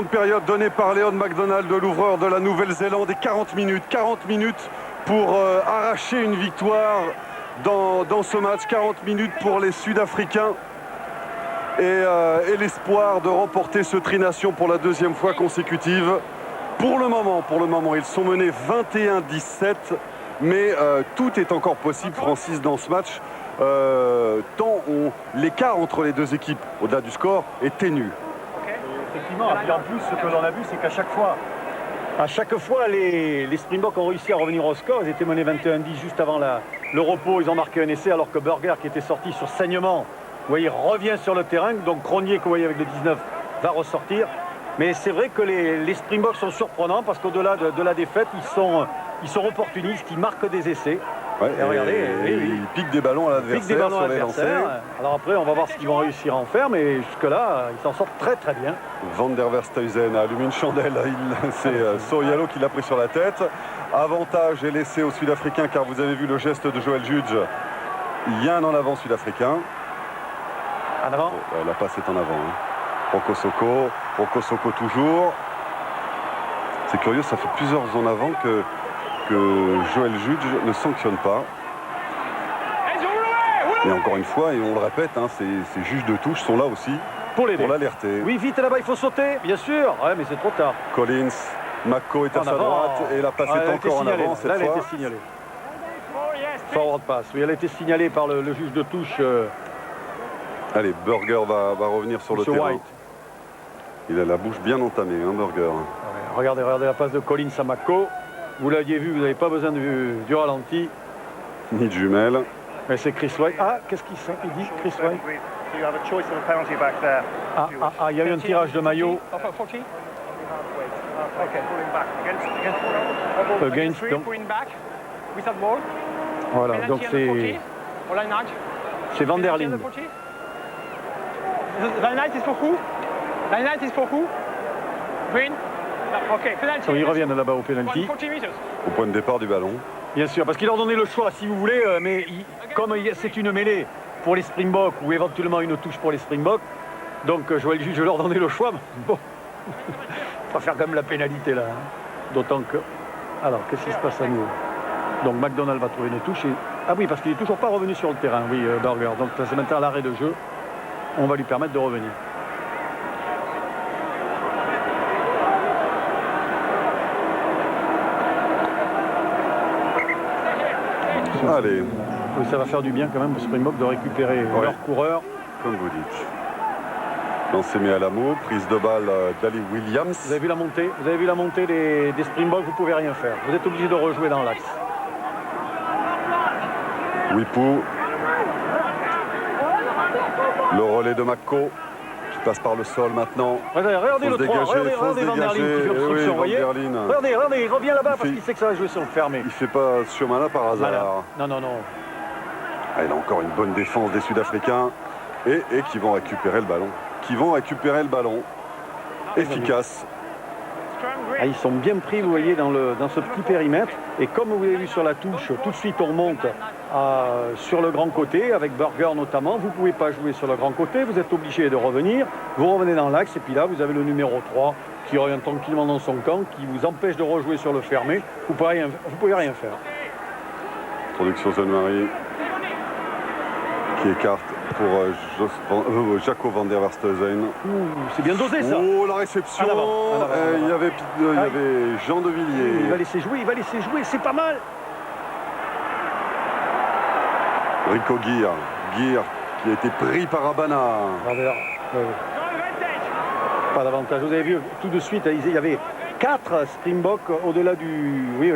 seconde période donnée par Leon MacDonald, l'ouvreur de la Nouvelle-Zélande, et 40 minutes pour arracher une victoire dans ce match. 40 minutes pour les Sud-Africains et l'espoir de remporter ce Tri-Nation pour la deuxième fois consécutive. Pour le moment, ils sont menés 21-17, mais tout est encore possible, Francis, dans ce match, tant l'écart entre les deux équipes, au-delà du score, est ténu. Effectivement, et en plus, ce que l'on a vu, c'est qu'à chaque fois, les Springboks ont réussi à revenir au score. Ils étaient menés 21-10 juste avant le repos. Ils ont marqué un essai, alors que Burger, qui était sorti sur saignement, vous voyez, revient sur le terrain. Donc Cronje, que vous voyez avec le 19, va ressortir. Mais c'est vrai que les Springboks sont surprenants parce qu'au-delà de la défaite, ils sont opportunistes, ils marquent des essais. Ouais, et regardez, ils piquent des ballons à l'adversaire sur les lancers. Alors après, on va voir ce qu'ils vont réussir à en faire, mais jusque-là, ils s'en sortent très très bien. Van der Verstuyzen a allumé une chandelle, c'est Sorialo qui l'a pris sur la tête. Avantage est laissé aux Sud-Africains, car vous avez vu le geste de Joel Judge. Il y a un en avant Sud-Africain. En avant. La passe est en avant. Roko Soko toujours. C'est curieux, ça fait plusieurs en avant que Joel Judge ne sanctionne pas. Et encore une fois, et on le répète, ces juges de touche sont là aussi pour l'alerter. Oui, vite là-bas, il faut sauter, bien sûr. Ouais, mais c'est trop tard. Collins, Mako est à sa droite et la passe est encore en avant cette fois. Elle a été signalée. Forward pass. Oui, elle a été signalée par le juge de touche. Allez, Burger va revenir sur le terrain. White. Il a la bouche bien entamée, Burger. Ouais, regardez la passe de Collins à Mako. Vous l'aviez vu, vous n'avez pas besoin du ralenti. Ni de jumelles. Mais c'est Chris White. Ah, qu'est-ce qu'il dit, Chris White? Il y a eu un tirage de maillot. Against, donc. Voilà, donc c'est Van der Linde. Green. Okay, penalty. Ils reviennent là-bas au penalty. Au point de départ du ballon. Bien sûr, parce qu'il leur donnait le choix, si vous voulez, mais comme c'est une mêlée pour les Springboks ou éventuellement une touche pour les Springboks, donc je leur donnais le choix. Bon, on va faire quand même la pénalité là. D'autant que... Alors, qu'est-ce qui se passe à nouveau? Donc MacDonald va trouver une touche. Ah oui, parce qu'il n'est toujours pas revenu sur le terrain, oui, Burger. Donc c'est maintenant à l'arrêt de jeu. On va lui permettre de revenir. Allez. Oui, ça va faire du bien quand même aux Springboks de récupérer leur coureur. Comme vous dites. Lancé mis à l'amour, prise de balle d'Ali Williams. Vous avez vu la montée des Springboks, vous ne pouvez rien faire. Vous êtes obligé de rejouer dans l'axe. Wipou. Le relais de Mako qui passe par le sol maintenant. Regardez le 3, regardez Van der Linde qui fait obstruction, vous voyez. Regardez, il revient là-bas parce qu'il sait que ça va jouer sur le fermé. Il ne fait pas ce chemin-là par hasard. Voilà. Non. Il a encore une bonne défense des Sud-Africains et qui vont récupérer le ballon. Efficace. Ils sont bien pris, vous voyez, dans ce petit périmètre. Et comme vous avez vu sur la touche, tout de suite on remonte sur le grand côté, avec Burger notamment. Vous ne pouvez pas jouer sur le grand côté, vous êtes obligé de revenir. Vous revenez dans l'axe et puis là, vous avez le numéro 3 qui revient tranquillement dans son camp, qui vous empêche de rejouer sur le fermé. Vous ne pouvez rien faire. Production Zone-Marie qui écarte pour Jaco Van der Verstuyzen. C'est bien dosé ça. Oh, la réception. Il y avait Jean de Villiers. Il va laisser jouer, c'est pas mal. Rico Gear qui a été pris par Abana. Pas d'avantage. Vous avez vu tout de suite, il y avait 4 Springboks au-delà du... Oui.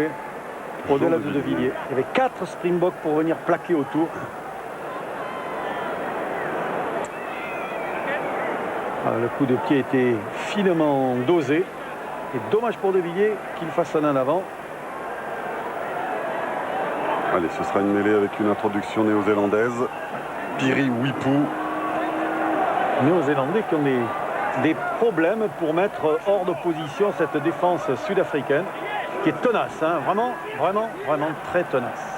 Au-delà de Villiers. Il y avait 4 Springboks pour venir plaquer autour. Le coup de pied était finement dosé. Et dommage pour De Villiers qu'il fasse un en avant. Allez, ce sera une mêlée avec une introduction néo-zélandaise. Piri Wipou. Néo-zélandais qui ont des problèmes pour mettre hors de position cette défense sud-africaine qui est tenace, vraiment très tenace.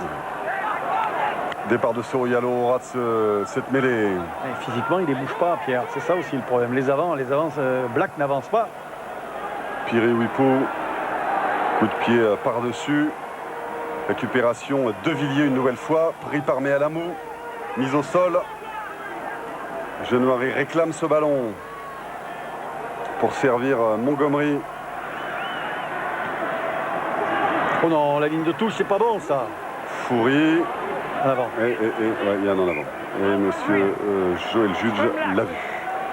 Départ de Sorialo au rat de cette mêlée. Et physiquement, il ne bouge pas, Pierre. C'est ça aussi le problème. Les avants, Black n'avance pas. Piri-Wipo, coup de pied par-dessus. Récupération de Villiers une nouvelle fois, pris par Mealamou, mise au sol. Genouari réclame ce ballon pour servir Montgomery. Oh non, la ligne de touche, c'est pas bon ça. Foury. En avant. Ouais, il y en a en avant. Et monsieur Joël Juge l'a vu.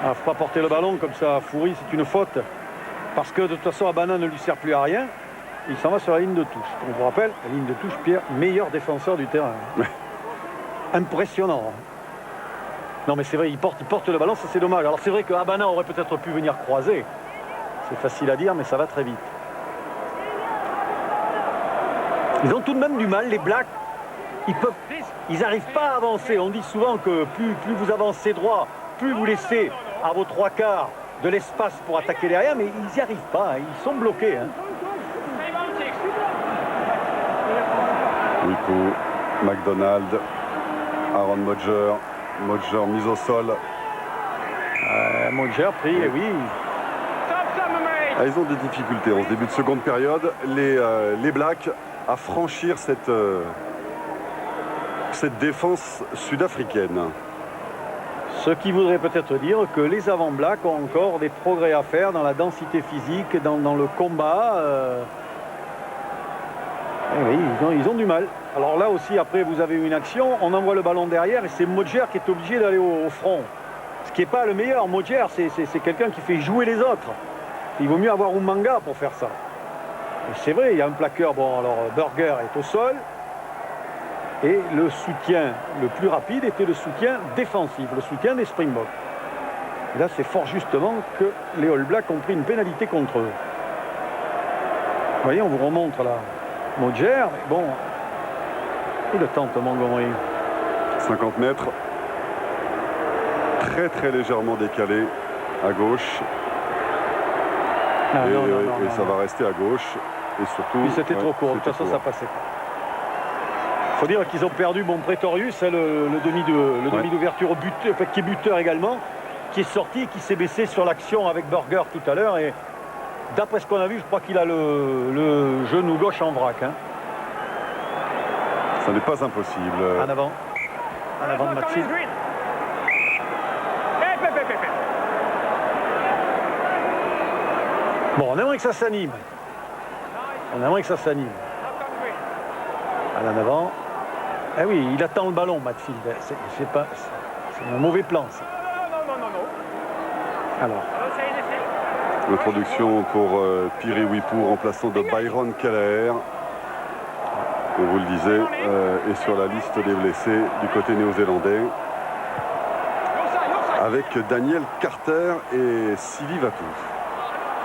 Ah, faut pas porter le ballon comme ça. Foury, c'est une faute. Parce que de toute façon, Abana ne lui sert plus à rien. Il s'en va sur la ligne de touche. On vous rappelle, la ligne de touche, Pierre, meilleur défenseur du terrain. Ouais. Impressionnant. Non mais c'est vrai, il porte le ballon, ça c'est dommage. Alors c'est vrai que Abana aurait peut-être pu venir croiser. C'est facile à dire, mais ça va très vite. Ils ont tout de même du mal, les Blacks. Ils n'arrivent pas à avancer. On dit souvent que plus vous avancez droit, plus vous laissez à vos trois quarts de l'espace pour attaquer derrière, mais ils n'y arrivent pas. Ils sont bloqués. Wipo, McDonald, Aaron Modger. Modger mise au sol. Modger pris, oui. Ils ont des difficultés en ce début de seconde période. Les Blacks à franchir cette défense sud-africaine. Ce qui voudrait peut-être dire que les avant-blacks ont encore des progrès à faire dans la densité physique, dans le combat. Oui, ils ont du mal. Alors là aussi, après, vous avez une action, on envoie le ballon derrière et c'est Modger qui est obligé d'aller au front. Ce qui n'est pas le meilleur. Modger, c'est quelqu'un qui fait jouer les autres. Il vaut mieux avoir Umanga pour faire ça. C'est vrai, il y a un plaqueur. Bon, alors Burger est au sol. Et le soutien le plus rapide était le soutien défensif, le soutien des Springboks. Et là, c'est fort justement que les All Blacks ont pris une pénalité contre eux. Vous voyez, on vous remontre là. Modger, bon, il le tente Montgomery. 50 mètres. Très très légèrement décalé à gauche. Et ça va rester à gauche. Et surtout. Puis c'était trop court, de toute façon ça passait pas. Il faut dire qu'ils ont perdu Prétorius, le demi d'ouverture au but, qui est buteur également, qui est sorti, qui s'est baissé sur l'action avec Burger tout à l'heure. Et d'après ce qu'on a vu, je crois qu'il a le genou gauche en vrac. Ça n'est pas impossible. En avant de Maxime. Bon, on aimerait que ça s'anime. Allez, en avant. Ah oui, il attend le ballon, Matfield. C'est un mauvais plan, ça. Alors. Introduction pour Piri-Wipo, remplaçant de Byron Keller. On vous le disait, est sur la liste des blessés du côté néo-zélandais. Avec Daniel Carter et Sylvie Vatou.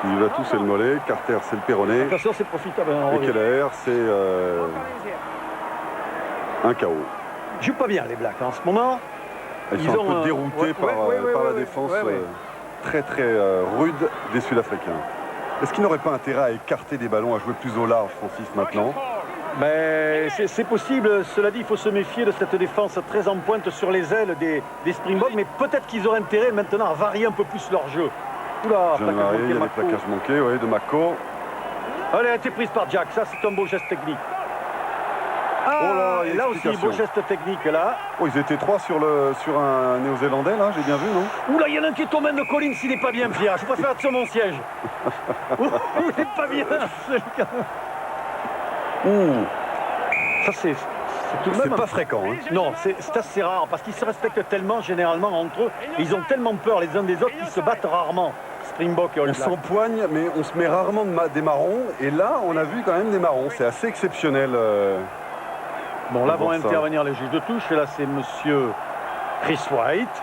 Sylvie Vatou, c'est le mollet, Carter, c'est le péroné. Attention, c'est profitable. Et Keller, c'est un KO. Ils jouent pas bien, les Blacks, en ce moment. Ils sont un peu déroutés par la défense très très rude des Sud-Africains. Est-ce qu'ils n'auraient pas intérêt à écarter des ballons, à jouer plus au large, Francis, maintenant? Mais c'est possible. Cela dit, il faut se méfier de cette défense très en pointe sur les ailes des Springboks. Mais peut-être qu'ils auraient intérêt maintenant à varier un peu plus leur jeu. Oula, il y a des plaquages manqués, oui, de Mako. Elle a été prise par Jack. Ça, c'est un beau geste technique. Ah, là aussi, beau geste technique, là. Oh, ils étaient trois sur un néo-zélandais, là, j'ai bien vu, non? Oula, il y en a un qui est au main de Collins, il n'est pas bien, Pierre. Je préfère être sur mon siège. Il n'est pas bien. Ça, c'est tout de même pas fréquent. Non, c'est assez rare, parce qu'ils se respectent tellement, généralement, entre eux. Et ils ont tellement peur les uns des autres qu'ils se battent rarement. Springbok et All Blacks. On s'empoigne, mais on se met rarement des marrons. Et là, on a vu quand même des marrons. C'est assez exceptionnel. Bon, là vont intervenir les juges de touche. Et là, c'est monsieur Chris White.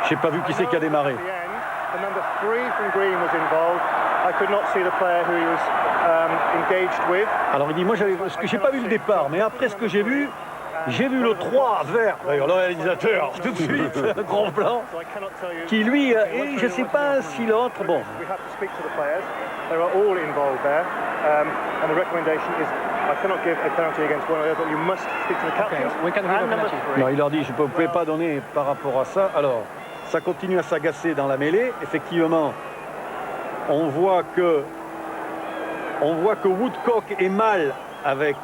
Je n'ai pas vu qui c'est qui a démarré. Alors il dit, moi j'ai pas vu le départ, mais après ce que j'ai vu le 3 vert. D'ailleurs le réalisateur, tout de suite, un grand plan, qui lui, et je sais pas si l'autre, bon. Non, il leur dit, vous ne pouvez pas donner par rapport à ça. Alors, ça continue à s'agacer dans la mêlée. Effectivement, on voit que Woodcock est mal avec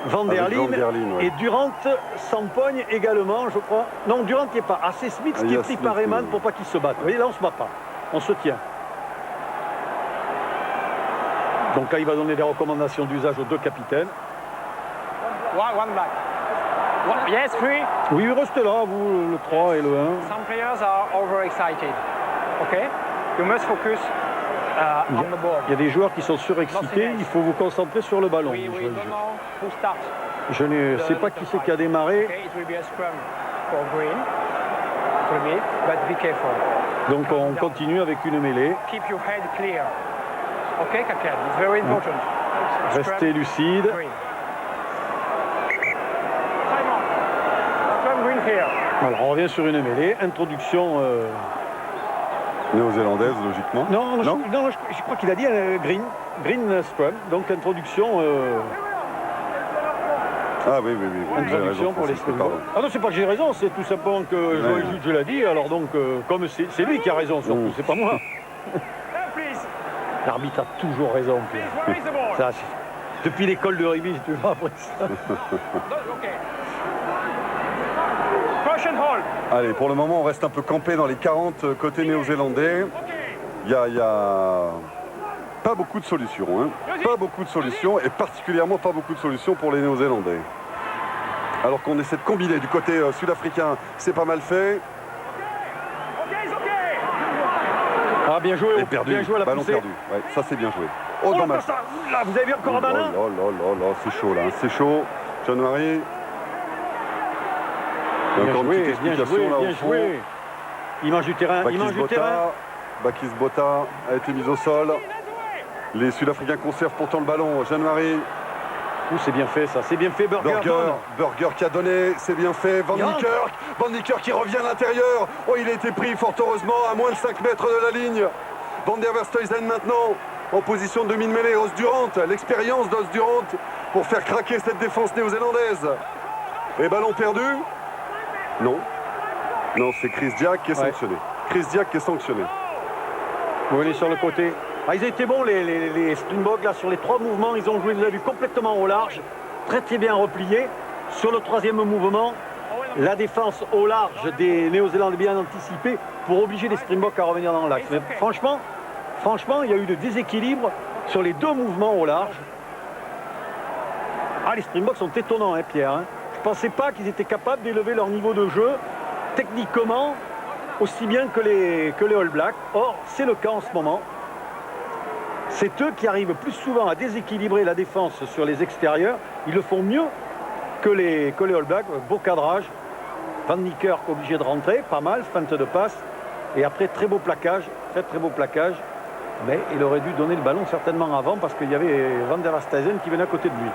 Van der Avec Van Leen, der Leen, ouais. et Durant s'empoigne également, je crois. Non, Durant n'y est pas. Ah, c'est Smith qui est pris par Eman pour pas qu'il se batte. Vous voyez, là, on se bat pas. On se tient. Donc là, il va donner des recommandations d'usage aux deux capitaines. One black. Yes, three. Oui, restez là, vous, le 3 et le 1. Some players are overexcited. Okay? You must focus on the board. Il y a des joueurs qui sont surexcités. Il faut vous concentrer sur le ballon. We don't know who starts. Je ne sais pas qui c'est qui a démarré. Okay, it will be a scrum for green. It will be, but be careful. Donc on continue avec une mêlée. Keep your head clear. Okay, Captain, it's very important. Restez lucide. Green. Time on. Scrum green here. Alors on revient sur une mêlée. Introduction. Néo-zélandaise, logiquement. Non, je crois qu'il a dit green scrum. Donc introduction. Ah oui. Introduction pour les Springboks. Ah non, c'est pas que j'ai raison, c'est tout simplement que Joël Jude l'a dit. Alors donc, comme c'est lui qui a raison, surtout, c'est pas moi. L'arbitre a toujours raison, Pierre. Ça, depuis l'école de rugby, j'ai toujours appris ça. Allez, pour le moment, on reste un peu campé dans les 40 côté néo-zélandais. Il y a pas beaucoup de solutions, hein. Pas beaucoup de solutions, et particulièrement pas beaucoup de solutions pour les Néo-Zélandais. Alors qu'on essaie de combiner du côté sud-africain, c'est pas mal fait. Ah, bien joué, Et perdu, bien joué à la ballon poussée. perdu. Ouais, ça c'est bien joué. Oh, dans là, ma- là, vous avez vu encore un malin. là, c'est chaud là, c'est chaud. Jean-Marie. Bien Encore une joué, petite bien explication joué, là bien au fond. joué. Image du terrain, image du terrain. Bakis Botha a été mis au sol. Les Sud-Africains conservent pourtant le ballon. Jean-Marie. C'est bien fait ça, c'est bien fait Burger. Burger qui a donné, c'est bien fait. Van Niekerk qui revient à l'intérieur. Oh, il a été pris fort heureusement à moins de 5 mètres de la ligne. Van der Verstuyzen maintenant en position de demi-mêlée. Os Durant, l'expérience d'Os Durant pour faire craquer cette défense néo-zélandaise. Et ballon perdu? Non. Non, c'est Chris Diack qui est sanctionné. Chris Diack qui est sanctionné. Vous venez sur le côté. Ah, ils étaient bons les Springboks là sur les 3 mouvements. Ils ont joué, vous avez vu, complètement au large. Très très bien replié. Sur le 3e mouvement, la défense au large des Néo-Zélandais bien anticipée pour obliger les Springboks à revenir dans l'axe. Mais franchement, il y a eu de déséquilibre sur les 2 mouvements au large. Ah, les Springboks sont étonnants, hein, Pierre. Hein. Je ne pensais pas qu'ils étaient capables d'élever leur niveau de jeu techniquement aussi bien que les All Blacks. Or, c'est le cas en ce moment. C'est eux qui arrivent plus souvent à déséquilibrer la défense sur les extérieurs. Ils le font mieux que les All Blacks. Beau cadrage. Van Niekerk obligé de rentrer, pas mal, feinte de passe. Et après, très beau plaquage. Très beau plaquage. Mais il aurait dû donner le ballon certainement avant parce qu'il y avait Van der Verstuyzen qui venait à côté de lui.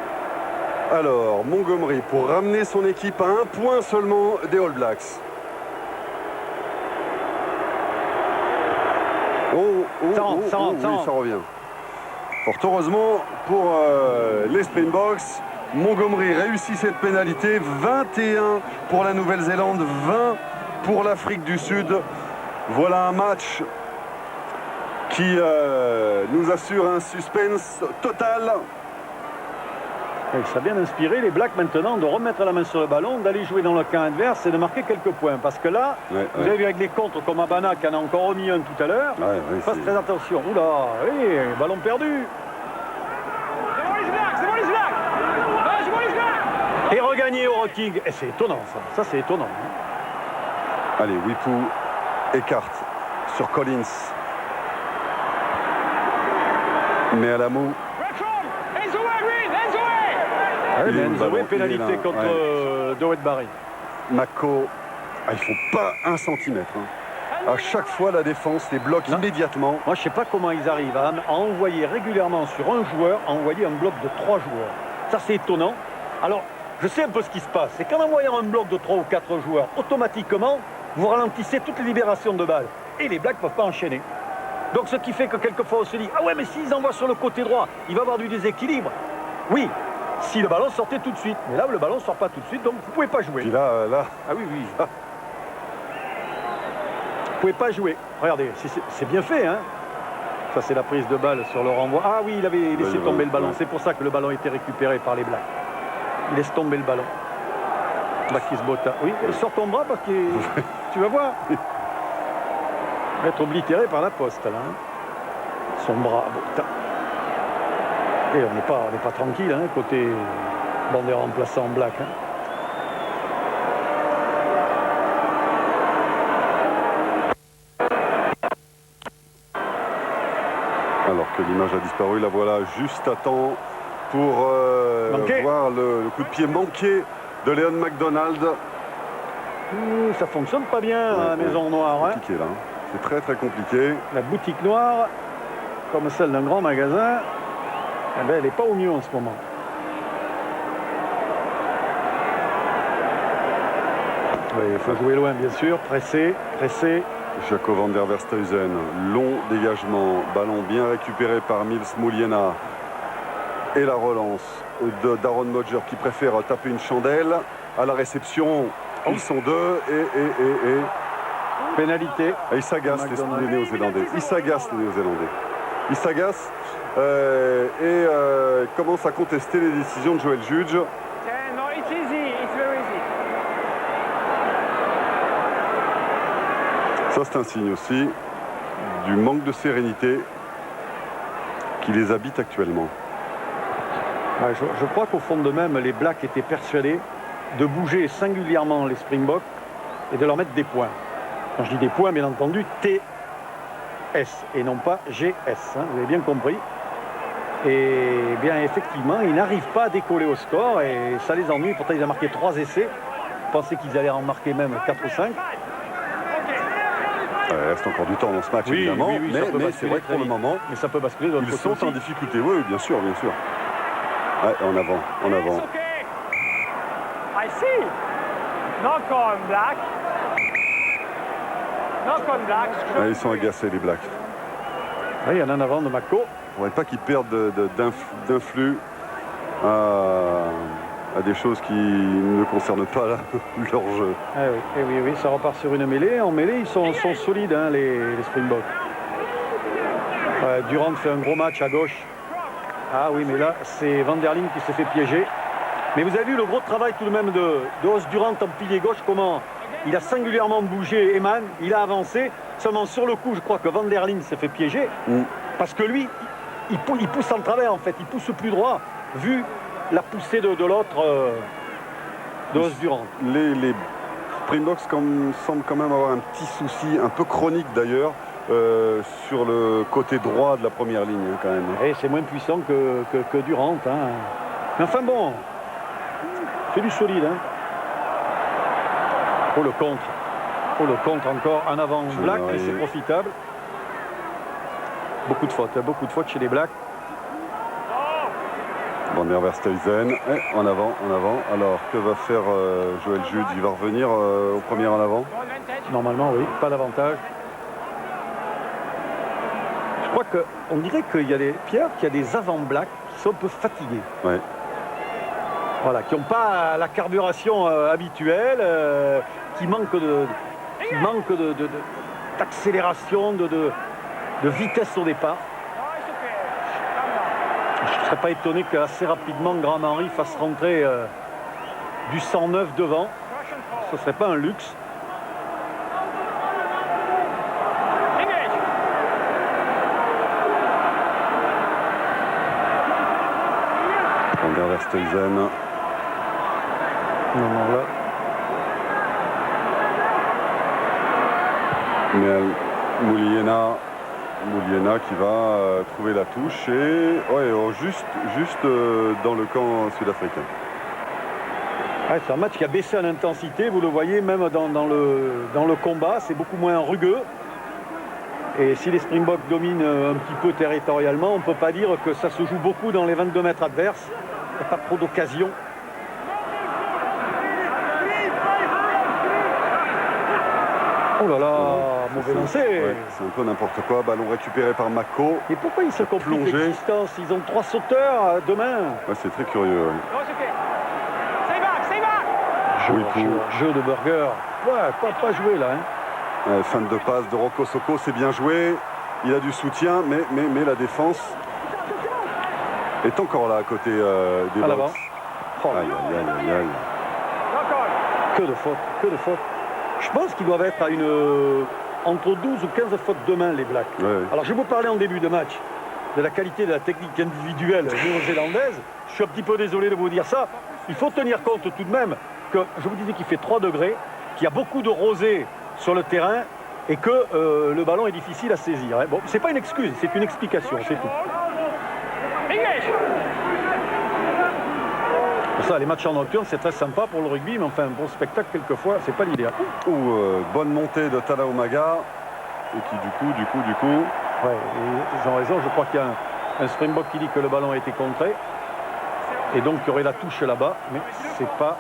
Alors, Montgomery pour ramener son équipe à 1 point seulement des All Blacks. Ça revient. Fort heureusement pour les Springboks, Montgomery réussit cette pénalité. 21 pour la Nouvelle-Zélande, 20 pour l'Afrique du Sud. Voilà un match qui nous assure un suspense total. Et ça a bien inspiré les Blacks maintenant de remettre la main sur le ballon, d'aller jouer dans le camp adverse et de marquer quelques points. Parce que là, vous avez vu avec les contres comme Abana qui en a encore remis un tout à l'heure. Faites très attention. Oula, oui, ballon perdu. Et regagné au rocking. Et c'est étonnant ça. Ça c'est étonnant. Allez, Wipou écarte sur Collins. Mais à la moue. Nzoé, pénalité contre Dowett Barry. Mako, ils font pas 1 centimètre. Hein. À chaque fois, la défense les bloque immédiatement. Moi, je sais pas comment ils arrivent à envoyer régulièrement sur un joueur, à envoyer un bloc de 3 joueurs. Ça, c'est étonnant. Alors, je sais un peu ce qui se passe. C'est qu'en envoyant un bloc de 3 ou 4 joueurs, automatiquement, vous ralentissez toutes les libérations de balles. Et les Blacks ne peuvent pas enchaîner. Donc, ce qui fait que quelquefois, on se dit, ah ouais, mais s'ils envoient sur le côté droit, il va y avoir du déséquilibre. Oui. Si le ballon sortait tout de suite. Mais là, le ballon ne sort pas tout de suite, donc vous ne pouvez pas jouer. Puis là... Ah oui. ne pouvait pas jouer. Regardez, c'est bien fait, hein. Ça, c'est la prise de balle sur le renvoi. Ah oui, il avait laissé tomber le ballon. Ouais. C'est pour ça que le ballon était récupéré par les Blacks. Il laisse tomber le ballon. Bakis Bota. Oui, sors ton bras parce que tu vas voir. Il va être oblitéré par la poste, là. Hein. Son bras, Bota. Et on n'est pas tranquille, hein, côté bandé remplaçant en Black. Hein. Alors que l'image a disparu, la voilà juste à temps pour voir le coup de pied manqué de Leon MacDonald. Ça fonctionne pas bien, Ouais, la maison noire. Hein. Compliqué, là. C'est très très compliqué. La boutique noire, comme celle d'un grand magasin, eh ben, elle n'est pas au mieux en ce moment. Oui, il faut jouer loin, bien sûr. Pressé. Jaco van der Verstuyzen, long dégagement, ballon bien récupéré par Mils Mouliena. Et la relance d'Aaron Modger qui préfère taper une chandelle. À la réception, ils sont deux et Pénalité. ils s'agacent les Néo-Zélandais. Ils s'agacent les Néo-Zélandais. Ils s'agacent et commencent à contester les décisions de Joel Judge. No, it's easy. It's very easy. Ça, c'est un signe aussi du manque de sérénité qui les habite actuellement. Ouais, je crois qu'au fond d'eux-mêmes, les Blacks étaient persuadés de bouger singulièrement les Springboks et de leur mettre des points. Quand je dis des points, bien entendu, TS et non pas GS. Hein, vous avez bien compris. Et bien, effectivement, ils n'arrivent pas à décoller au score et ça les ennuie. Pourtant, ils ont marqué 3 essais. Je pensais qu'ils allaient en marquer même 4 ou 5. Il reste encore du temps dans ce match, Oui, évidemment, oui, ça peut mais c'est basculer vrai que très pour le vite. moment, Mais ça peut basculer de l'autre ils côté sont aussi. en difficulté. Oui, bien sûr, bien sûr. Ouais, en avant. It's okay. I see. Knock on Black. Knock on Black. Ouais, ils sont agacés, les Blacks. Oui, il y en a un avant de Mako. Il ne faudrait pas qu'ils perdent d'influx à des choses qui ne concernent pas leur jeu. Oui, ça repart sur une mêlée. En mêlée, ils sont solides, hein, les Springboks. Durant fait un gros match à gauche. Ah oui, mais là, c'est Van der Leen qui s'est fait piéger. Mais vous avez vu le gros travail tout de même de Os Durant en pilier gauche, comment il a singulièrement bougé Eman, il a avancé. Seulement sur le coup, je crois que Van der Leen s'est fait piéger. Parce que lui, il pousse en travers en fait, il pousse plus droit, vu la poussée de l'autre, de Os Durant. Les Springboks semblent quand même avoir un petit souci, un peu chronique d'ailleurs, sur le côté droit de la première ligne, hein, quand même. Et c'est moins puissant que Durant. Hein. Mais enfin bon, c'est du solide. Hein. Oh le contre encore en avant Black, et c'est profitable. Beaucoup de fautes chez les Blacks. Van der Verstuyzen, en avant. Alors, que va faire Joel Judge? Il va revenir au premier en avant? Normalement, oui, pas d'avantage. Je crois qu'on dirait qu'il y a des avant-Blacks qui sont un peu fatigués. Ouais. Voilà, qui n'ont pas la carburation habituelle, qui manquent d'accélération, de vitesse au départ. Je ne serais pas étonné qu'assez rapidement, Graham Henry fasse rentrer du 109 devant. Ce ne serait pas un luxe. Van der Verstuyzen. Non, là. Mais Mouliena qui va trouver la touche et juste dans le camp sud-africain. Ouais, c'est un match qui a baissé en intensité, vous le voyez même dans le combat, c'est beaucoup moins rugueux. Et si les Springboks dominent un petit peu territorialement, on ne peut pas dire que ça se joue beaucoup dans les 22 mètres adverses. Il n'y a pas trop d'occasions. Oh là là, mauvais lancé. Ouais, c'est un peu n'importe quoi. Ballon récupéré par Mako. Et pourquoi ils se compliquent plongé. l'existence? Ils ont 3 sauteurs demain. Ouais, c'est très curieux. Ouais. No, it's okay. Stay back. Jeu de Burger. Ouais, pas joué là. Hein. Fin de passe de Roko Soko, c'est bien joué. Il a du soutien, mais la défense est encore là à côté des à box. l'avant. Oh, Aïe, aïe, aïe, aïe, aïe. que de fautes, que de fautes. Je pense qu'ils doivent être à entre 12 ou 15 fautes de main, les Blacks. Ouais. Alors, je vous parlais en début de match de la qualité de la technique individuelle néo-zélandaise. Je suis un petit peu désolé de vous dire ça. Il faut tenir compte tout de même que, je vous disais qu'il fait 3 degrés, qu'il y a beaucoup de rosée sur le terrain et que le ballon est difficile à saisir. Hein. Bon, c'est pas une excuse, c'est une explication, c'est tout. Pour ça, les matchs en nocturne, c'est très sympa pour le rugby, mais enfin, un bon spectacle, quelquefois, c'est pas l'idéal. Bonne montée de Tala Umaga. Et qui, du coup... Ouais, et ils ont raison, je crois qu'il y a un Springbok qui dit que le ballon a été contré. Et donc, il y aurait la touche là-bas, mais c'est pas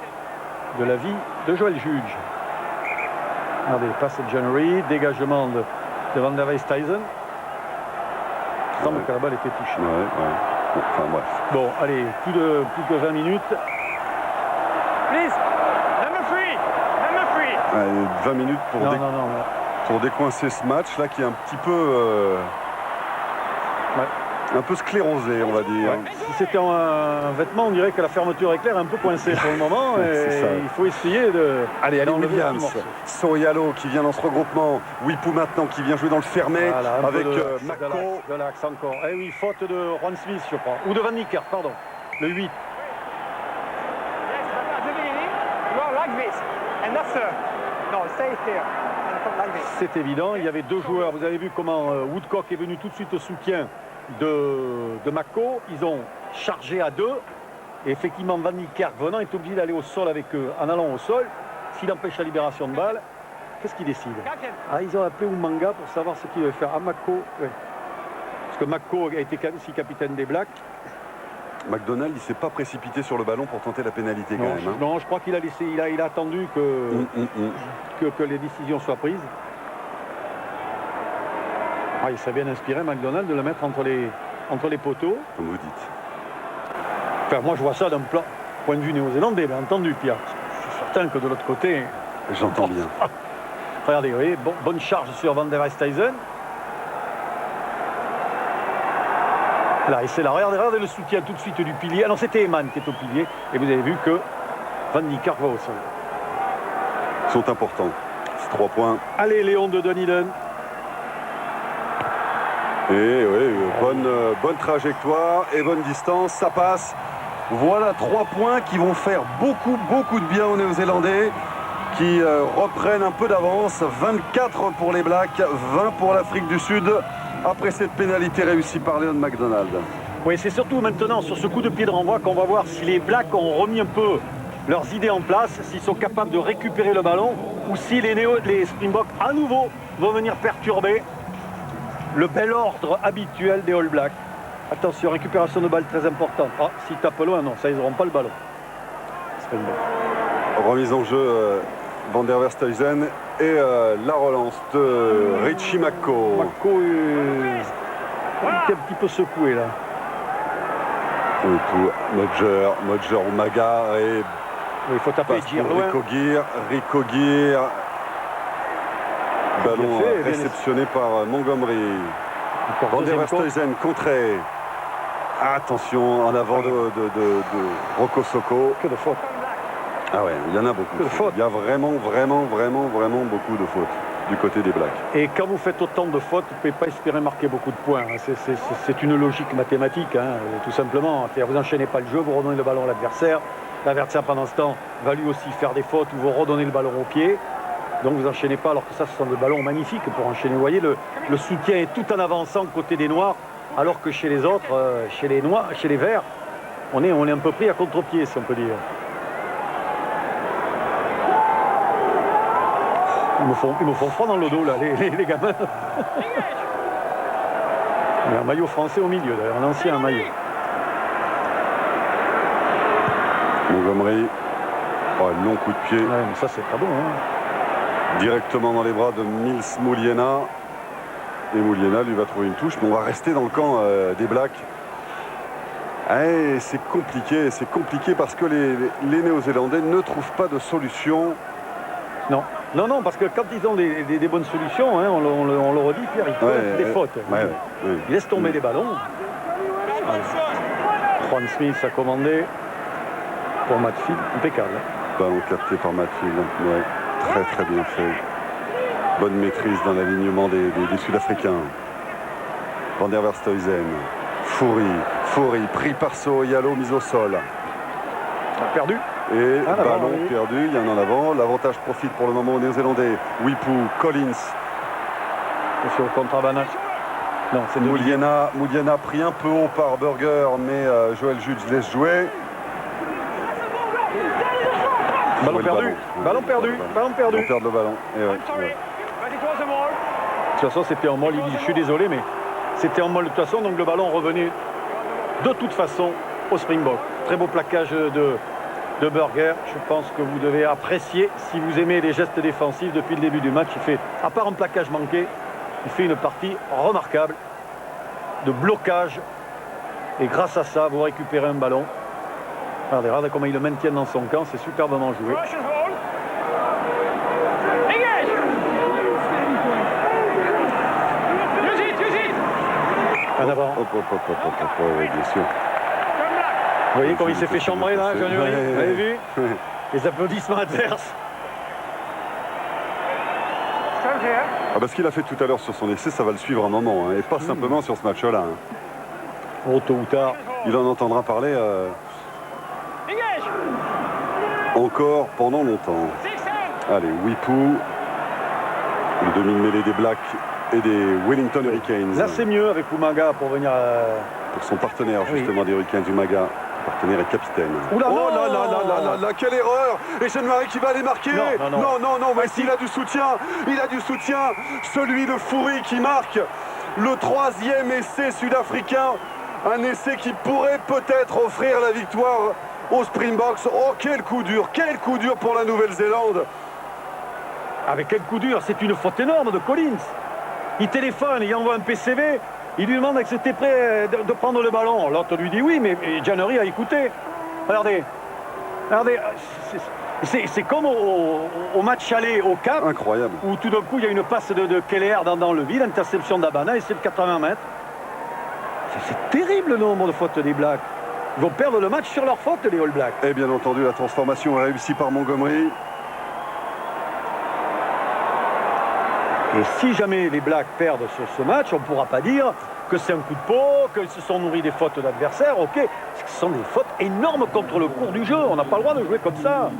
de l'avis de Joël Juge. Regardez, passe de John Reed, dégagement de Van der Westhuizen. Il semble que la balle était touchée. Ouais. Bon, enfin, bref. Bon, allez, plus que 20 minutes. Please, number 3. Allez, 20 minutes pour, Non. pour décoincer ce match là qui est un petit peu un peu sclérosé, on va dire. Ouais. Si c'était un vêtement, on dirait que la fermeture éclair est un peu coincée pour le moment. Et C'est ça. il faut essayer de... Allez, d'enlever Williams, ce petit morceau. Soyalo qui vient dans ce regroupement, Wipou maintenant qui vient jouer dans le fermé Voilà, un peu avec de Mako. l'axe encore. Eh oui, faute de Juan Smith, je crois. Ou de Van Niekerk, pardon. Le 8. Yes, but at the beginning, you are like this. And after, no, stay here. And come like this. C'est évident, il y avait 2 joueurs. Vous avez vu comment Woodcock est venu tout de suite au soutien de Mako. Ils ont chargé à 2. Et effectivement, Van Niekerk venant est obligé d'aller au sol avec eux. En allant au sol, s'il empêche la libération de balle, qu'est-ce qu'il décide? Captain. Ah, ils ont appelé Umanga pour savoir ce qu'il veut faire. Ah, Mako, oui. Parce que Mako a été aussi capitaine des Blacks. McDonald, il ne s'est pas précipité sur le ballon pour tenter la pénalité quand même. Non, je crois qu'il a laissé, il a attendu que les décisions soient prises. Ah, il s'est bien inspiré, McDonald, de le mettre entre les poteaux. Comme vous dites. Enfin, moi, je vois ça d'un point de vue néo-zélandais, bien entendu, Pierre. Je suis certain que de l'autre côté... J'entends bien. Regardez, vous voyez, bonne charge sur Van der Westhuizen. Là, et c'est là. Regardez le soutien tout de suite du pilier. Alors, c'était Eman qui est au pilier. Et vous avez vu que Van Niekerk va au sol. Ils sont importants. C'est 3 points. Allez, Léon de Dunedin. Et oui, bonne trajectoire et bonne distance, ça passe. Voilà 3 points qui vont faire beaucoup de bien aux Néo-Zélandais qui reprennent un peu d'avance. 24 pour les Blacks, 20 pour l'Afrique du Sud après cette pénalité réussie par Leon McDonald. Oui, c'est surtout maintenant sur ce coup de pied de renvoi qu'on va voir si les Blacks ont remis un peu leurs idées en place, s'ils sont capables de récupérer le ballon ou si les Springboks à nouveau vont venir perturber le bel ordre habituel des All Blacks. Attention, récupération de balle très importante. Ah, s'ils tapent loin, non, ça, ils n'auront pas le ballon. Remise en jeu Van der Westhuizen et la relance de Richie Mako. Mako était un petit peu secoué là. Modger Umaga et Il faut taper Gir loin. Rico Gear. Ballon réceptionné par Montgomery. Van der Westhuizen contré. Attention en avant de Roko Soko. Que de fautes. Ah ouais, il y en a beaucoup. Que de fautes. Il y a vraiment beaucoup de fautes du côté des Blacks. Et quand vous faites autant de fautes, vous ne pouvez pas espérer marquer beaucoup de points. C'est une logique mathématique, hein, tout simplement. Vous n'enchaînez pas le jeu, vous redonnez le ballon à l'adversaire. L'adversaire, pendant ce temps, va lui aussi faire des fautes ou vous redonnez le ballon au pied. Donc vous n'enchaînez pas, alors que ça, ce sont des ballons magnifiques pour enchaîner. Vous voyez, le soutien est tout en avançant côté des Noirs, alors que chez les autres, chez les Noirs, chez les Verts, on est un peu pris à contre-pied, si on peut dire. Ils me font froid dans le dos, là, les gamins. Il y a un maillot français au milieu, d'ailleurs, un ancien maillot. Montgomery, long coup de pied. Ouais, mais ça, c'est pas bon, hein. Directement dans les bras de Mills Mouliena. Et Mouliena lui va trouver une touche, mais on va rester dans le camp des Blacks. C'est compliqué parce que les Néo-Zélandais ne trouvent pas de solution. Non. Non, non, parce que quand ils ont des bonnes solutions, hein, on le redit, Pierre, ils font des fautes. Ils laissent tomber les ballons. Juan Smith a commandé pour Matfield, impeccable. Ballon capté par Matfield, ouais, très très bien fait. Bonne maîtrise dans l'alignement des Sud-Africains. Van der Verstuyzen, Fourie, pris par Soyalo, mise au sol. Perdu. Et ballon perdu, il y en a en avant. L'avantage profite pour le moment aux Néo-Zélandais. Wipu, Collins. Sur le contre-Abana. Non, c'est Mouliena pris un peu haut par Burger, mais Joël Judge laisse jouer. Ballon perdu. Ballon perdu. On perd le ballon. Et ouais. De toute façon, c'était en molle. Il dit, je suis désolé, mais c'était en molle de toute façon. Donc le ballon revenait de toute façon au Springbok. Très beau plaquage de Burger. Je pense que vous devez apprécier, si vous aimez les gestes défensifs depuis le début du match. Il fait, à part un plaquage manqué, il fait une partie remarquable de blocage. Et grâce à ça, vous récupérez un ballon. Regardez comment il le maintient dans son camp. C'est superbement joué. En avant. Oui, bien sûr. Vous voyez comment il s'est fait chambrer là, Jean-Louis? Vous avez vu? Les applaudissements adverses. Ce qu'il a fait tout à l'heure sur son essai, ça va le suivre un moment, hein, et pas simplement sur ce match-là. Hein. Oh, tôt ou tard. Il en entendra parler encore pendant longtemps. Allez, Wipu, le demi-mêlée des Blacks et des Wellington Hurricanes. Là, c'est mieux avec Umaga pour venir... Pour son partenaire, justement, des Hurricanes, Umaga. Partenaire et capitaine. Oula, oh là, quelle erreur! Et Jean-Marie qui va aller marquer. Non, mais il a du soutien, celui de Fourie qui marque le 3e essai sud-africain, un essai qui pourrait peut-être offrir la victoire aux Springboks. Oh, quel coup dur pour la Nouvelle-Zélande. Avec quel coup dur? C'est une faute énorme de Collins. Il téléphone, il envoie un PCV. Il lui demande que c'était prêt de prendre le ballon. L'autre lui dit oui, mais Giannery a écouté. Regardez, c'est comme au match aller au Cap. Incroyable. Où tout d'un coup, il y a une passe de Keller dans le vide, interception d'Abana, et c'est de 80 mètres. C'est terrible le nombre de fautes des Blacks. Ils vont perdre le match sur leur faute, les All Blacks. Et bien entendu, la transformation est réussie par Montgomery. Et si jamais les Blacks perdent sur ce match, on ne pourra pas dire que c'est un coup de peau, qu'ils se sont nourris des fautes d'adversaires. Ok, ce sont des fautes énormes contre le cours du jeu. On n'a pas le droit de jouer comme ça.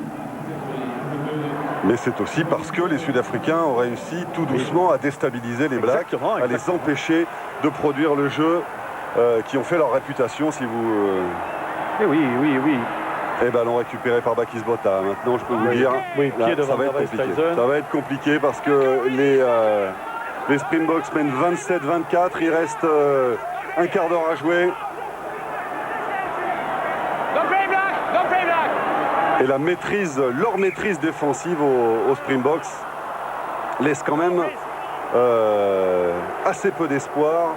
Mais c'est aussi parce que les Sud-Africains ont réussi tout doucement à déstabiliser les Blacks, à les empêcher de produire le jeu qui ont fait leur réputation, si vous... Et oui. Et ballon récupéré par Bakis Botha. Maintenant, je peux vous dire, là, ça va être compliqué. Ça va être compliqué parce que les Springboks mènent 27-24. Il reste un quart d'heure à jouer. Et leur maîtrise défensive aux Springboks laisse quand même assez peu d'espoir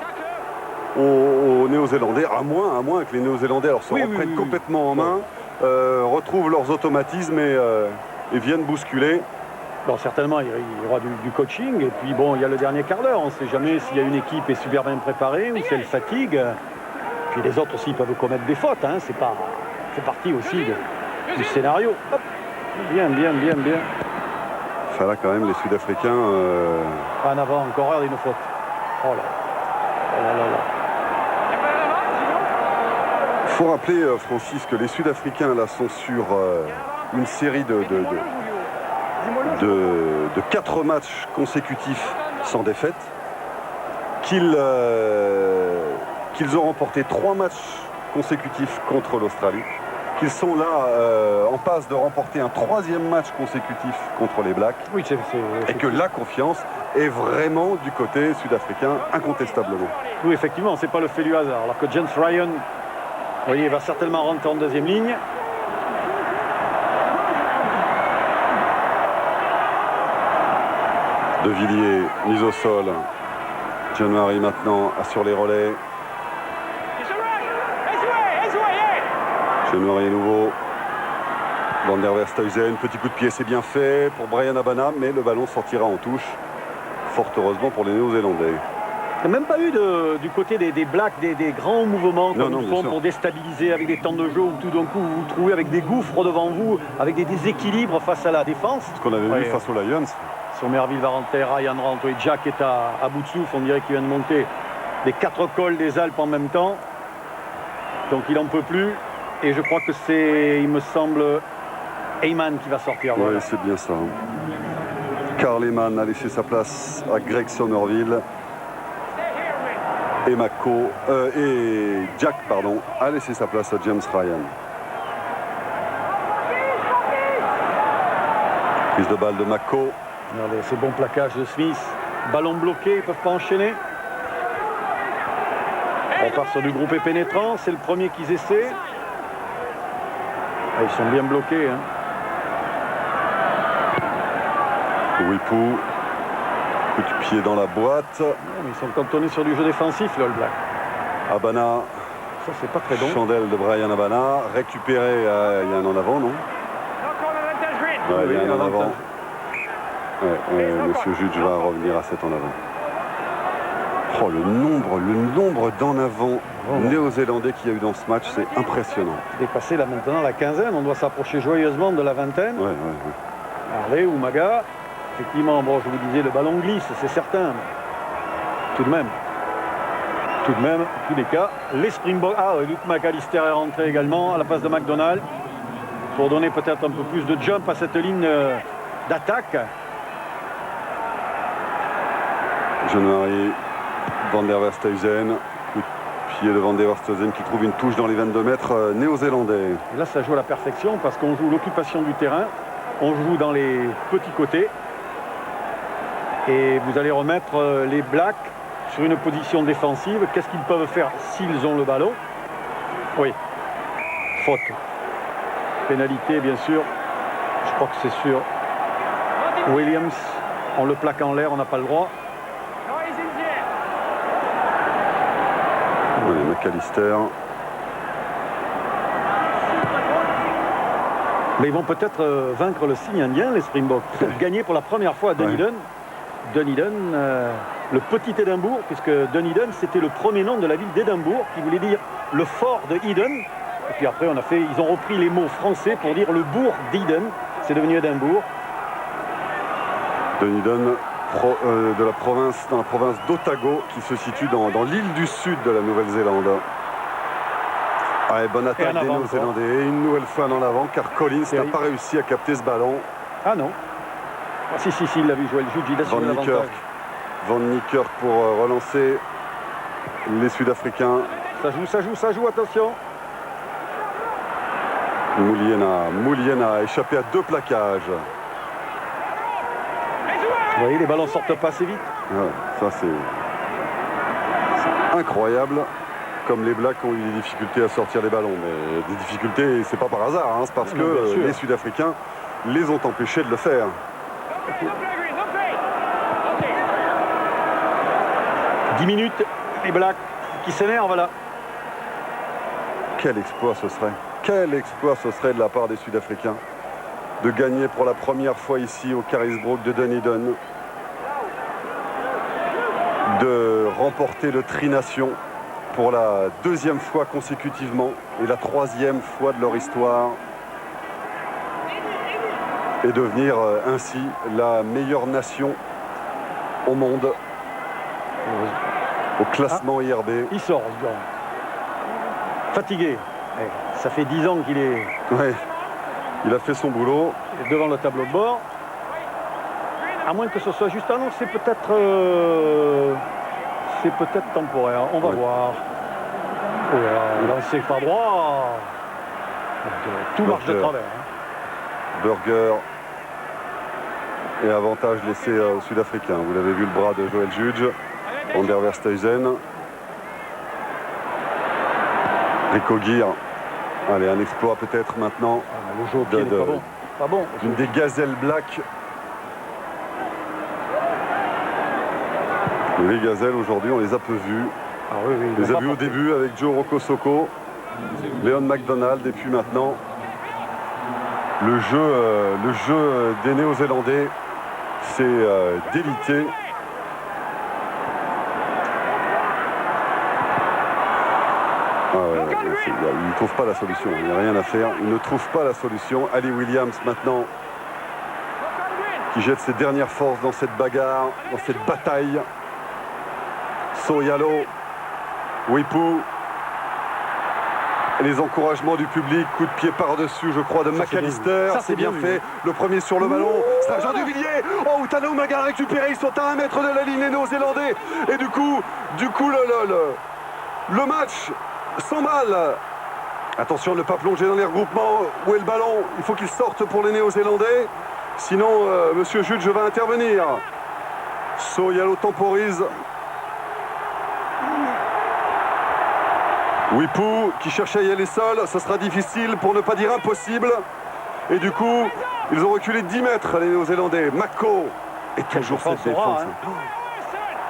aux Néo-Zélandais, à moins que les Néo-Zélandais se reprennent complètement en main. Retrouvent leurs automatismes et viennent bousculer. Bon, certainement, il y aura du coaching. Et puis, bon, il y a le dernier quart d'heure. On ne sait jamais s'il y a une équipe est super bien préparée ou si elle fatigue. Puis les autres aussi peuvent commettre des fautes. Hein. C'est partie aussi du scénario. Hop. Bien. Ça là, quand même, les Sud-Africains... En avant, encore regardez une faute. Oh là. Il faut rappeler, Francis, que les Sud-Africains là sont sur une série de 4 matchs consécutifs sans défaite, qu'ils ont remporté 3 matchs consécutifs contre l'Australie, qu'ils sont là en passe de remporter un 3e match consécutif contre les Blacks, et que la confiance est vraiment du côté sud-africain, incontestablement. Oui, effectivement, c'est pas le fait du hasard. Alors que James Ryan, vous voyez, va certainement rentrer en 2e ligne. De Villiers, mise au sol. Jean-Marie maintenant assure les relais. Jean-Marie à nouveau. Van der Verstuyzen, petit coup de pied, c'est bien fait pour Bryan Habana, mais le ballon sortira en touche. Fort heureusement pour les Néo-Zélandais. Il n'y a même pas eu du côté des Blacks des grands mouvements comme ils font bien pour déstabiliser avec des temps de jeu où tout d'un coup vous vous trouvez avec des gouffres devant vous, avec des déséquilibres face à la défense. Ce qu'on avait vu face aux Lions. Somerville va rentrer, Ryan rentre, et Jack est à bout de souffle, on dirait qu'il vient de monter les 4 cols des Alpes en même temps. Donc il n'en peut plus. Et je crois que c'est, il me semble, Heyman qui va sortir. Oui, voilà. c'est bien ça. Karl Heyman a laissé sa place à Greg Somerville. Et Jack a laissé sa place à James Ryan. Prise de balle de Mako. Regardez, ce bon plaquage de Smith. Ballon bloqué, ils ne peuvent pas enchaîner. On part sur du groupé pénétrant, c'est le premier qu'ils essaient. Ah, ils sont bien bloqués. Hein. Wipou. Coup de pied dans la boîte. Non, mais ils sont cantonnés sur du jeu défensif, le All Black. Habana. Ça, c'est pas très bon. Chandelle de Bryan Habana. Récupéré. Il y a un en avant, non? Ouais, il y a un en avant. Monsieur Juge va revenir à cet en avant. Oh, le nombre d'en avant néo-zélandais qu'il y a eu dans ce match, c'est impressionnant. Dépassé là maintenant la quinzaine, on doit s'approcher joyeusement de la vingtaine. Ouais. Harley ou Maga. Effectivement, bon, je vous disais, le ballon glisse, c'est certain. Tout de même, en tous les cas, les Springboks. Ah, Luke McAllister est rentré également à la place de McDonald pour donner peut-être un peu plus de jump à cette ligne d'attaque. Jean-Marie Van der Verstuyzen. Coup de pied de Van der Verstuyzen qui trouve une touche dans les 22 mètres néo-zélandais. Et là, ça joue à la perfection parce qu'on joue l'occupation du terrain, on joue dans les petits côtés. Et vous allez remettre les Blacks sur une position défensive. Qu'est-ce qu'ils peuvent faire s'ils ont le ballon? Oui, faute. Pénalité, bien sûr. Je crois que c'est sur Williams. On le plaque en l'air, on n'a pas le droit. Oui, McAllister. Mais ils vont peut-être vaincre le signe indien, les Springboks. Gagner pour la première fois à Dunedin. Dunedin, le petit Édimbourg, puisque Dunedin, c'était le premier nom de la ville d'Édimbourg, qui voulait dire le fort de Eden. Et puis après, ils ont repris les mots français pour dire le bourg d'Eden. C'est devenu Édimbourg. Dunedin, dans la province d'Otago, qui se situe dans l'île du sud de la Nouvelle-Zélande. Ah, et bonne attaque des Néo-Zélandais. Et une nouvelle fois en avant, car Collins n'a pas réussi à capter ce ballon. Ah non. Ah, si, il l'a vu jouer le juge, il a suivi l'avantage. Van Niekerk pour relancer les Sud-Africains. Ça joue, attention. Moulien a échappé à 2 plaquages. Vous voyez, les ballons sortent pas assez vite. Ouais, ça c'est incroyable. Comme les Blacks ont eu des difficultés à sortir les ballons. Mais des difficultés, c'est pas par hasard. Hein, c'est parce que les Sud-Africains les ont empêchés de le faire. 10 minutes, les Blacks qui s'énervent là. Quel exploit ce serait. Quel exploit ce serait de la part des Sud-Africains de gagner pour la première fois ici au Carisbrooke de Dunedin, de remporter le Tri-Nation pour la 2e fois consécutivement et la 3e fois de leur histoire, et devenir ainsi la meilleure nation au monde au classement IRB. Il sort, ce gars. Fatigué. Ça fait 10 ans qu'il est... Ouais. Il a fait son boulot. Devant le tableau de bord. À moins que ce soit juste... Ah non, c'est peut-être temporaire. On va voir. Lancé pas droit. Tout marche de travers. Hein. Burger. Et avantage laissé aux Sud-Africains. Vous l'avez vu, le bras de Joel Judge. Van der Verstuyzen. Rico Gear. Allez, un exploit peut-être maintenant. Le jeu au pied n'est pas bon. Une des gazelles Black. Les gazelles aujourd'hui, on les a peu vues. Ah oui, on les a vues au début avec Joe Rokosoko, Leon McDonald, et puis maintenant Le jeu des Néo-Zélandais s'est délité. Il ne trouve pas la solution, il n'y a rien à faire. Il ne trouve pas la solution. Ali Williams maintenant qui jette ses dernières forces dans cette bagarre, dans cette bataille. Soyalo, Wipu. Les encouragements du public, coup de pied par-dessus, je crois, de McAllister. Ça, c'est bien fait. Le premier sur le ballon. C'est Jean Duvillier. Oh, Tano Maga récupéré. Ils sont à 1 mètre de la ligne, les Néo-Zélandais. Et du coup le match s'emballe. Attention de ne pas plonger dans les regroupements. Où est le ballon? Il faut qu'il sorte pour les Néo-Zélandais. Sinon, Monsieur Jude, je vais intervenir. Soyalo temporise. Wipu qui cherche à y aller seul, ça sera difficile pour ne pas dire impossible. Et du coup, ils ont reculé 10 mètres les Néo-Zélandais. Mako et toujours cette défense.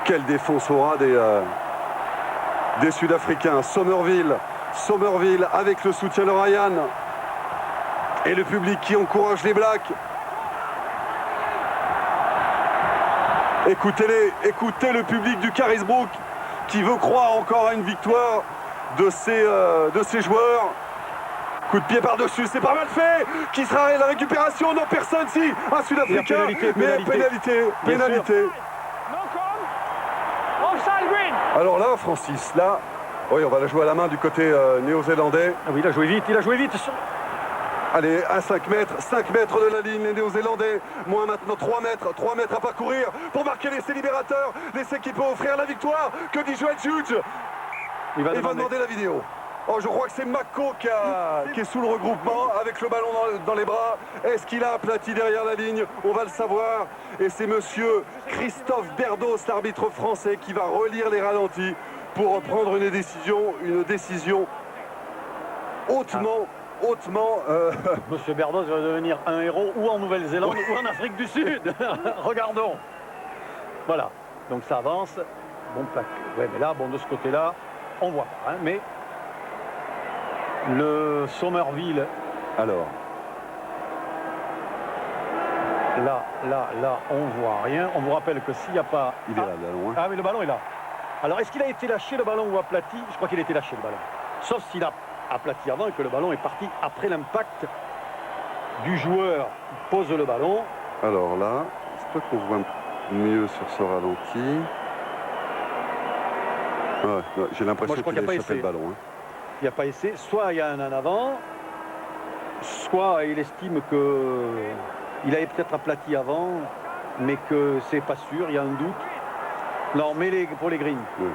Quelle défense aura des Sud-Africains. Somerville avec le soutien de Ryan. Et le public qui encourage les Blacks. Écoutez le public du Carisbrook qui veut croire encore à une victoire de ces joueurs. Coup de pied par-dessus, c'est pas mal fait. Qui sera la récupération? Non, personne, si. Un Sud-Africain, mais pénalité. Alors là, Francis, là, oui, on va la jouer à la main du côté néo-zélandais. Ah oui, il a joué vite. Allez, à 5 mètres de la ligne, les Néo-Zélandais. Moins maintenant 3 mètres à parcourir pour marquer l'essai libérateur. L'essai qui peut offrir la victoire. Que dit Joel Judge? Il va demander la vidéo. Oh, je crois que c'est Mako qui est sous le regroupement avec le ballon dans les bras. Est-ce qu'il a aplati derrière la ligne? On va le savoir. Et c'est monsieur Christophe Berdos, l'arbitre français, qui va relire les ralentis pour prendre une décision hautement... Monsieur Berdos va devenir un héros ou en Nouvelle-Zélande ou en Afrique du Sud. Regardons. Voilà. Donc ça avance. Bon plaque. Ouais, mais là, bon, de ce côté-là, on voit pas, hein, mais le Somerville. Alors. Là, on voit rien. On vous rappelle que s'il n'y a pas... Il est là, le ballon. Hein. Ah, mais le ballon est là. Alors, est-ce qu'il a été lâché, le ballon, ou aplati? Je crois qu'il a été lâché, le ballon. Sauf s'il a aplati avant et que le ballon est parti après l'impact du joueur qui pose le ballon. Alors là, c'est pas qu'on voit mieux sur ce ralenti. Ouais, j'ai l'impression qu'il a échappé le ballon. Hein. Il n'y a pas essai. Soit il y a un en avant, soit il estime qu'il avait peut-être aplati avant, mais que c'est pas sûr, il y a un doute. Non, mais pour les greens. Ouais.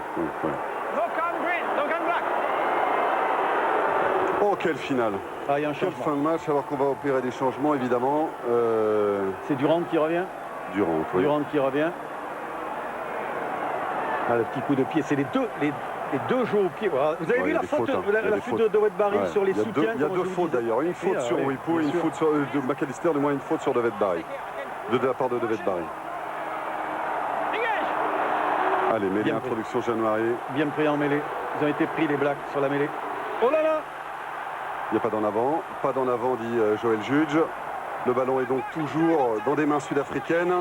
Oh, quelle finale. Ah, il y a un quelle changement. Fin de match, alors qu'on va opérer des changements, évidemment. C'est Durant qui revient. Oui. Durant qui revient. Ah, le petit coup de pied, c'est les deux jeux au pied. Voilà. Vous avez vu la faute, la faute de Wetbarry sur les soutiens? Il y a deux fautes d'ailleurs, une faute sur Wipu et une faute sur de McAllister, du moins une faute sur Wetbarry. De la part de Wetbarry. Allez, mêlée, introduction January. Bien pris en mêlée. Ils ont été pris les Blacks sur la mêlée. Oh là là! Il n'y a pas d'en avant. Pas d'en avant, dit Joel Judge. Le ballon est donc toujours dans des mains sud-africaines.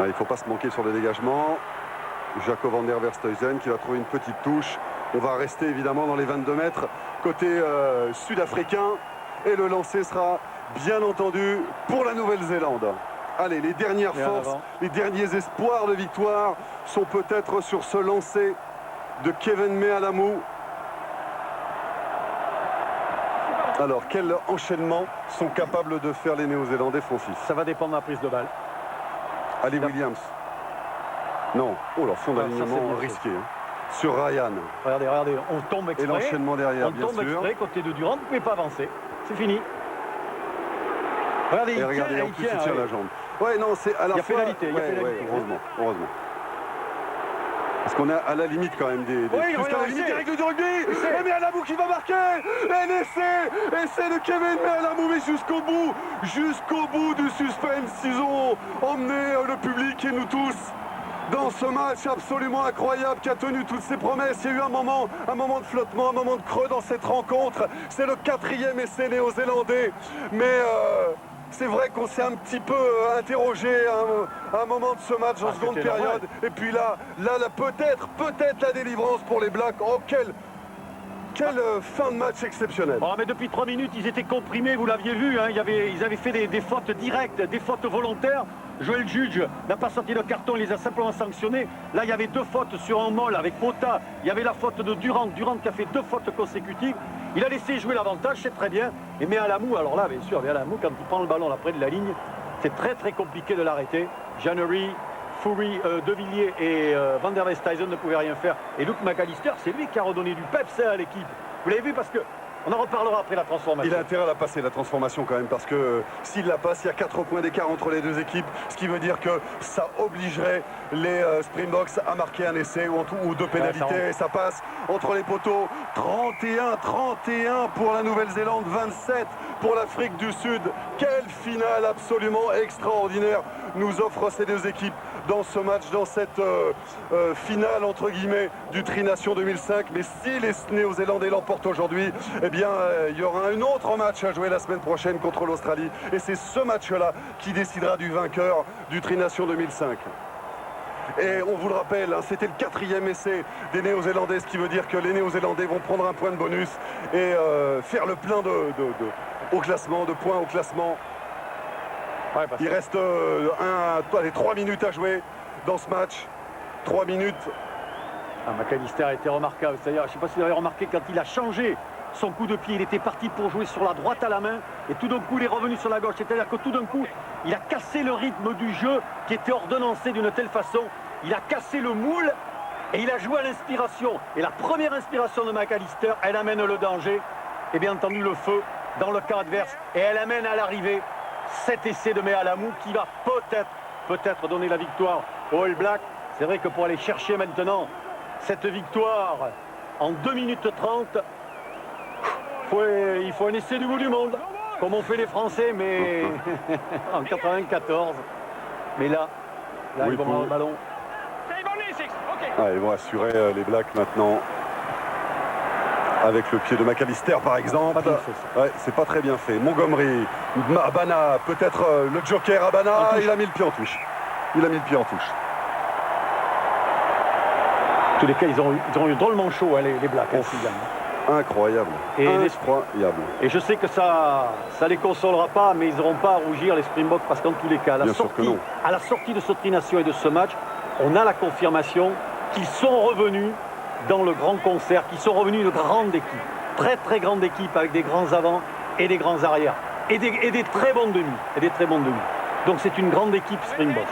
Il ne faut pas se manquer sur le dégagement. Jacob van der Verstuyzen qui va trouver une petite touche. On va rester évidemment dans les 22 mètres côté sud-africain. Et le lancer sera bien entendu pour la Nouvelle-Zélande. Allez, les dernières forces, les derniers espoirs de victoire sont peut-être sur ce lancer de Kevin Mealamu. Alors, quel enchaînement sont capables de faire les Néo-Zélandais, Francis? Ça va dépendre de la prise de balle. Ali Williams. Non. Oh là, fond d'alignement risqué. Hein. Sur Ryan. Regardez, on tombe exprès. Et l'enchaînement derrière, bien sûr. On tombe exprès, côté de Durant, vous ne pouvez pas avancer. C'est fini. Regardez, en plus, il tient la jambe. Ouais, non, c'est à la fois... pénalité, il y a pénalité. Heureusement. Parce qu'on est à la limite quand même des jusqu'à la limite des règles du rugby. Et Mealamu qui va marquer. Et l'essai de Kevin Mealamu, mais jusqu'au bout du suspense. Ils ont emmené le public et nous tous dans ce match absolument incroyable qui a tenu toutes ses promesses. Il y a eu un moment de flottement, un moment de creux dans cette rencontre. C'est le 4e essai néo-zélandais. Mais c'est vrai qu'on s'est un petit peu interrogé à un moment de ce match en seconde période. Et puis là peut-être la délivrance pour les Blacks. Oh, quelle fin de match exceptionnelle. Oh, mais depuis 3 minutes, ils étaient comprimés, vous l'aviez vu. Hein, ils avaient fait des fautes directes, des fautes volontaires. Joël Juge n'a pas sorti le carton, il les a simplement sanctionnés. Là, il y avait 2 fautes sur un molle avec Pota. Il y avait la faute de Durant qui a fait 2 fautes consécutives. Il a laissé jouer l'avantage, c'est très bien. Et Mealamou, alors là, bien sûr, Mealamou, quand il prend le ballon après de la ligne, c'est très très compliqué de l'arrêter. Janery, Fourie, De Villiers et Van der Westhuizen ne pouvaient rien faire. Et Luke McAllister, c'est lui qui a redonné du peps à l'équipe. Vous l'avez vu parce que on en reparlera après la transformation. Il a intérêt à la passer, la transformation quand même, parce que s'il la passe, il y a 4 points d'écart entre les 2 équipes, ce qui veut dire que ça obligerait les Springboks à marquer un essai ou 2 pénalités. Et ça passe entre les poteaux. 31 pour la Nouvelle-Zélande, 27 pour l'Afrique du Sud. Quelle finale absolument extraordinaire nous offrent ces 2 équipes dans ce match, dans cette finale entre guillemets du Tri-Nation 2005. Mais si les Néo-Zélandais l'emportent aujourd'hui, eh bien il y aura un autre match à jouer la semaine prochaine contre l'Australie. Et c'est ce match-là qui décidera du vainqueur du Tri-Nation 2005. Et on vous le rappelle, hein, c'était le 4e essai des Néo-Zélandais, ce qui veut dire que les Néo-Zélandais vont prendre un point de bonus et faire le plein au classement, de points au classement. Ouais, il reste 3 minutes à jouer dans ce match. 3 minutes. McAllister a été remarquable. C'est-à-dire, je ne sais pas si vous avez remarqué, quand il a changé son coup de pied, il était parti pour jouer sur la droite à la main. Et tout d'un coup, il est revenu sur la gauche. C'est-à-dire que tout d'un coup, il a cassé le rythme du jeu qui était ordonnancé d'une telle façon. Il a cassé le moule et il a joué à l'inspiration. Et la première inspiration de McAllister, elle amène le danger et bien entendu le feu dans le camp adverse. Et elle amène à l'arrivée cet essai de Mealamou qui va peut-être donner la victoire aux All Blacks. C'est vrai que pour aller chercher maintenant cette victoire en 2 minutes 30, il faut un essai du bout du monde, comme ont fait les Français, mais en 94. Mais là oui, ils vont avoir le ballon. Ils vont assurer les Blacks maintenant. Avec le pied de McAllister par exemple. Ouais, c'est pas très bien fait. Montgomery, Abana, peut-être le joker Abana, il a mis le pied en touche. En tous les cas, ils ont eu drôlement chaud, hein, les Blacks. Incroyable. Incroyable. Et je sais que ça les consolera pas, mais ils n'auront pas à rougir, les Springboks, parce qu'en tous les cas, à la sortie de ce Tri-Nation et de ce match, on a la confirmation qu'ils sont revenus dans le grand concert, qui sont revenus une grande équipe, très grande équipe avec des grands avants et des grands arrières et des très bons demi, Donc c'est une grande équipe Springbok.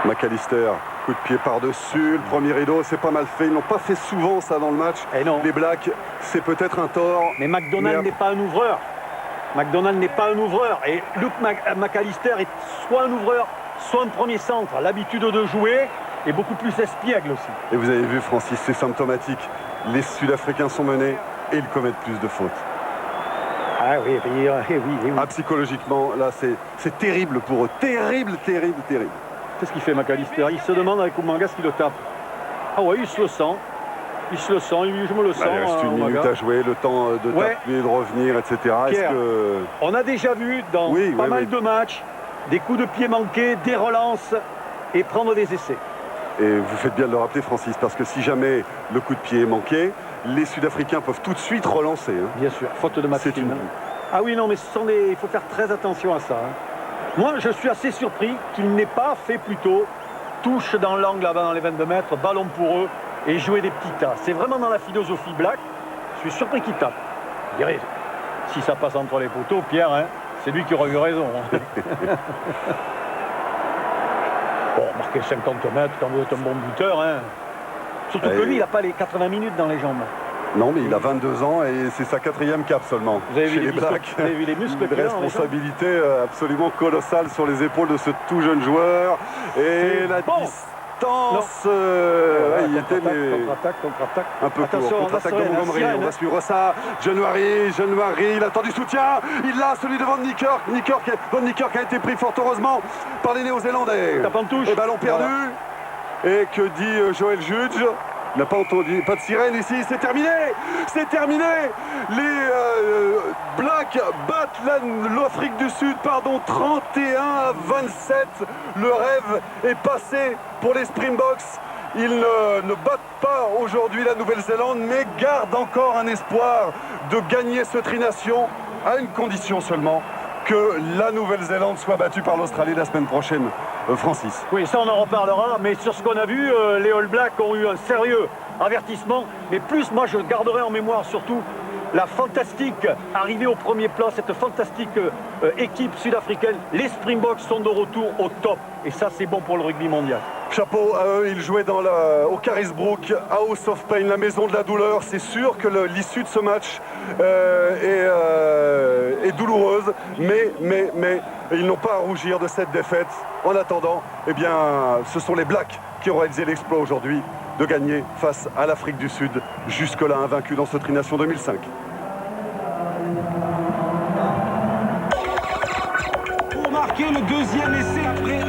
McAllister, coup de pied par-dessus, le premier rideau, c'est pas mal fait. Ils n'ont pas fait souvent ça dans le match. Et non. Les Blacks, c'est peut-être un tort. Mais McDonald n'est pas un ouvreur. Et Luke McAllister est soit un ouvreur, soit un premier centre. L'habitude de jouer est beaucoup plus espiègle aussi. Et vous avez vu, Francis, c'est symptomatique. Les Sud-Africains sont menés et ils commettent plus de fautes. Ah oui. Psychologiquement, là, c'est terrible pour eux. Terrible. Qu'est-ce qu'il fait, McAllister? Il se demande avec Oumangas qui le tape. Ah oui, il se le sent, je me le sens. Il reste 1 minute à jouer, le temps de taper, de revenir, etc. Pierre, on a déjà vu dans pas mal de matchs des coups de pied manqués, des relances et prendre des essais. Et vous faites bien de le rappeler, Francis, parce que si jamais le coup de pied est manqué, les Sud-Africains peuvent tout de suite relancer. Bien sûr, faute de Mathieu. Ah oui, non, mais il faut faire très attention à ça. Moi, je suis assez surpris qu'il n'ait pas fait plus tôt touche dans l'angle là-bas dans les 22 mètres, ballon pour eux et jouer des petits tas. C'est vraiment dans la philosophie Black. Je suis surpris qu'il tape. Je dirais, si ça passe entre les poteaux, Pierre, c'est lui qui aurait eu raison. Bon, marquer 50 mètres quand vous êtes un bon buteur. Surtout que lui, il n'a pas les 80 minutes dans les jambes. Non, mais il a 22 ans et c'est sa 4e cape seulement. Vous avez vu les Blacks. Vous avez vu les muscles. Une responsabilité absolument colossale sur les épaules de ce tout jeune joueur. Et la distance... il y était contre-attaque. Un peu court. Contre-attaque de Montgomery. On va suivre ça. January, il attend du soutien. Il l'a, celui de Van Niekerk qui a été pris fort heureusement par les Néo-Zélandais. Tape en touche. Et ballon perdu. Et que dit Joël Judge? Il n'a pas entendu, pas de sirène ici, c'est terminé. C'est terminé. Les Blacks battent l'Afrique du Sud, 31-27. Le rêve est passé pour les Springboks. Ils ne battent pas aujourd'hui la Nouvelle-Zélande, mais gardent encore un espoir de gagner ce trination, à une condition seulement, que la Nouvelle-Zélande soit battue par l'Australie la semaine prochaine. Francis. Oui, ça on en reparlera, mais sur ce qu'on a vu, les All Blacks ont eu un sérieux avertissement, mais plus moi je garderai en mémoire surtout la fantastique arrivée au premier plan, cette fantastique équipe sud-africaine. Les Springboks sont de retour au top, et ça c'est bon pour le rugby mondial. Chapeau à eux, ils jouaient au Carisbrook, House of Pain, la maison de la douleur. C'est sûr que l'issue de ce match est douloureuse, mais ils n'ont pas à rougir de cette défaite. En attendant, eh bien, ce sont les Blacks qui ont réalisé l'exploit aujourd'hui de gagner face à l'Afrique du Sud, jusque-là invaincus dans ce Trination 2005. Pour marquer le deuxième essai après.